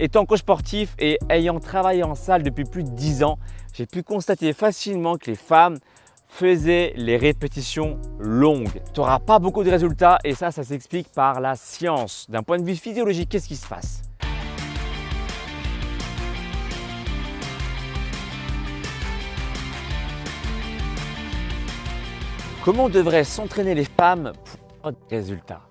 Étant coach sportif et ayant travaillé en salle depuis plus de 10 ans, j'ai pu constater facilement que les femmes faisaient les répétitions longues. Tu n'auras pas beaucoup de résultats et ça s'explique par la science. D'un point de vue physiologique, qu'est-ce qui se passe? Comment devraient s'entraîner les femmes pour avoir des résultats?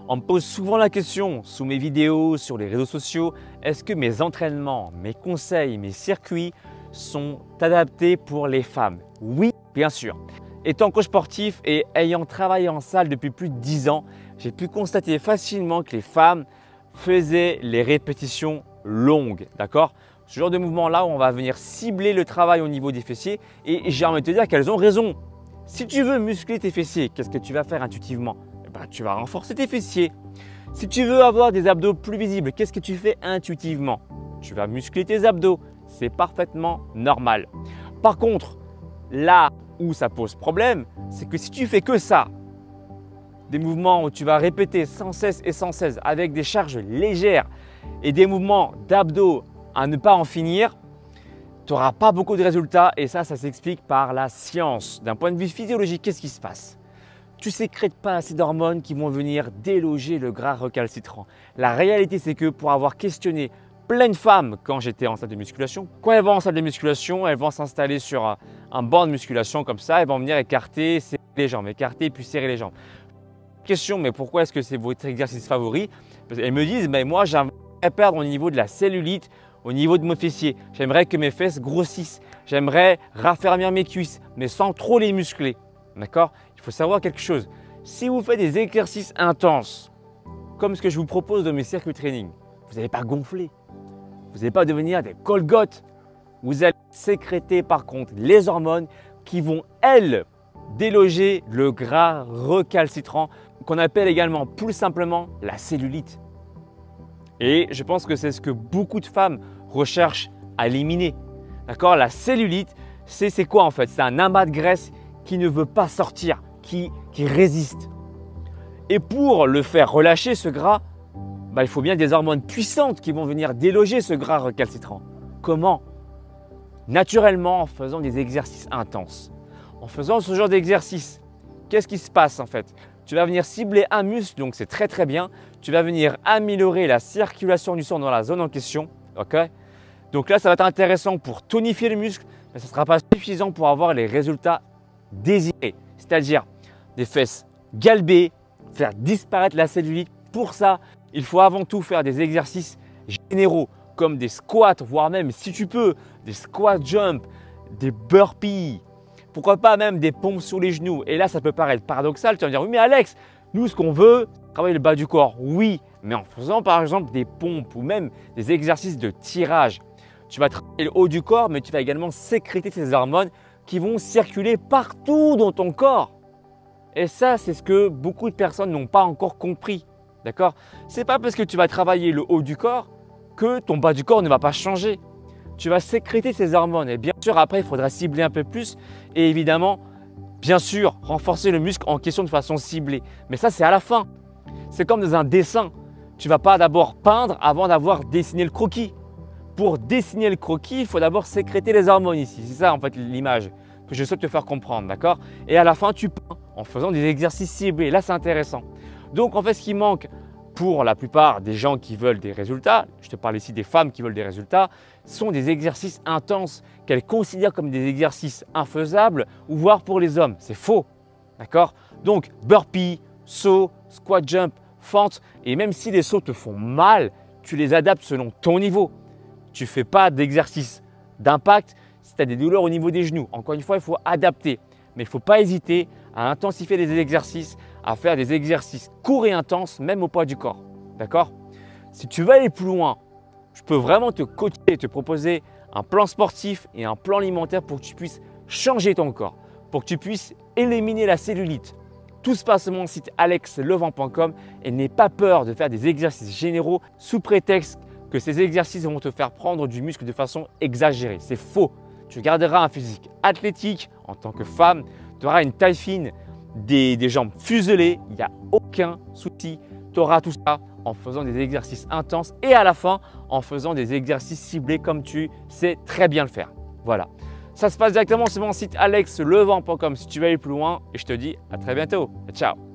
On me pose souvent la question sous mes vidéos, sur les réseaux sociaux, est-ce que mes entraînements, mes conseils, mes circuits sont adaptés pour les femmes? Oui, bien sûr. Étant coach sportif et ayant travaillé en salle depuis plus de 10 ans, j'ai pu constater facilement que les femmes faisaient les répétitions longues, d'accord? Ce genre de mouvement-là où on va venir cibler le travail au niveau des fessiers et j'ai envie de te dire qu'elles ont raison. Si tu veux muscler tes fessiers, qu'est-ce que tu vas faire intuitivement? Tu vas renforcer tes fessiers. Si tu veux avoir des abdos plus visibles, qu'est-ce que tu fais intuitivement? Tu vas muscler tes abdos. C'est parfaitement normal. Par contre, là où ça pose problème, c'est que si tu fais que ça, des mouvements où tu vas répéter sans cesse et sans cesse avec des charges légères et des mouvements d'abdos à ne pas en finir, tu n'auras pas beaucoup de résultats et ça s'explique par la science. D'un point de vue physiologique, qu'est-ce qui se passe? Tu ne sécrètes pas assez d'hormones qui vont venir déloger le gras recalcitrant. La réalité, c'est que pour avoir questionné plein de femmes quand j'étais en salle de musculation, quand elles vont en salle de musculation, elles vont s'installer sur un banc de musculation comme ça, elles vont venir écarter, serrer les jambes, écarter puis serrer les jambes. Question, mais pourquoi est-ce que c'est votre exercice favori? Parce qu'elles me disent, mais moi j'aimerais perdre au niveau de la cellulite, au niveau de mon fessier. J'aimerais que mes fesses grossissent, j'aimerais raffermir mes cuisses, mais sans trop les muscler. D'accord? Il faut savoir quelque chose. Si vous faites des exercices intenses, comme ce que je vous propose dans mes circuits training, vous n'allez pas gonfler. Vous n'allez pas devenir des colgottes. Vous allez sécréter par contre les hormones qui vont, elles, déloger le gras recalcitrant qu'on appelle également plus simplement la cellulite. Et je pense que c'est ce que beaucoup de femmes recherchent à éliminer. D'accord? La cellulite, c'est quoi en fait? C'est un amas de graisse qui ne veut pas sortir, qui résiste. Et pour le faire relâcher ce gras, il faut bien des hormones puissantes qui vont venir déloger ce gras recalcitrant. Comment? Naturellement en faisant des exercices intenses. En faisant ce genre d'exercice, qu'est-ce qui se passe en fait? Tu vas venir cibler un muscle, donc c'est très bien. Tu vas venir améliorer la circulation du sang dans la zone en question. Ok? Donc là, ça va être intéressant pour tonifier le muscle, mais ce ne sera pas suffisant pour avoir les résultats désirés. C'est-à-dire des fesses galbées, faire disparaître la cellulite. Pour ça, il faut avant tout faire des exercices généraux comme des squats, voire même, si tu peux, des squat jump, des burpees. Pourquoi pas même des pompes sur les genoux. Et là, ça peut paraître paradoxal. Tu vas me dire, oui, mais Alex, nous, ce qu'on veut, c'est travailler le bas du corps. Oui, mais en faisant par exemple des pompes ou même des exercices de tirage, tu vas travailler le haut du corps, mais tu vas également sécréter ces hormones qui vont circuler partout dans ton corps. Et ça, c'est ce que beaucoup de personnes n'ont pas encore compris. D'accord? C'est pas parce que tu vas travailler le haut du corps que ton bas du corps ne va pas changer. Tu vas sécréter ces hormones. Et bien sûr, après, il faudra cibler un peu plus. Et évidemment, bien sûr, renforcer le muscle en question de façon ciblée. Mais ça, c'est à la fin. C'est comme dans un dessin. Tu ne vas pas d'abord peindre avant d'avoir dessiné le croquis. Pour dessiner le croquis, il faut d'abord sécréter les hormones ici. C'est ça en fait l'image que je souhaite te faire comprendre, d'accord? Et à la fin, tu peins en faisant des exercices ciblés. Là, c'est intéressant. Donc, en fait, ce qui manque pour la plupart des gens qui veulent des résultats, je te parle ici des femmes qui veulent des résultats, sont des exercices intenses qu'elles considèrent comme des exercices infaisables ou voire pour les hommes. C'est faux, d'accord? Donc, burpee, saut, squat jump, fente, et même si les sauts te font mal, tu les adaptes selon ton niveau. Tu ne fais pas d'exercice d'impact si tu as des douleurs au niveau des genoux. Encore une fois, il faut adapter. Mais il ne faut pas hésiter à intensifier les exercices, à faire des exercices courts et intenses, même au poids du corps. D'accord? Si tu veux aller plus loin, je peux vraiment te coacher, te proposer un plan sportif et un plan alimentaire pour que tu puisses changer ton corps, pour que tu puisses éliminer la cellulite. Tout se passe sur mon site alexlevent.com et n'aie pas peur de faire des exercices généraux sous prétexte que ces exercices vont te faire prendre du muscle de façon exagérée. C'est faux. Tu garderas un physique athlétique en tant que femme, tu auras une taille fine, des jambes fuselées, il n'y a aucun souci. Tu auras tout ça en faisant des exercices intenses et à la fin en faisant des exercices ciblés comme tu sais très bien le faire. Voilà. Ça se passe directement sur mon site alexlevent.com si tu veux aller plus loin et je te dis à très bientôt. Ciao!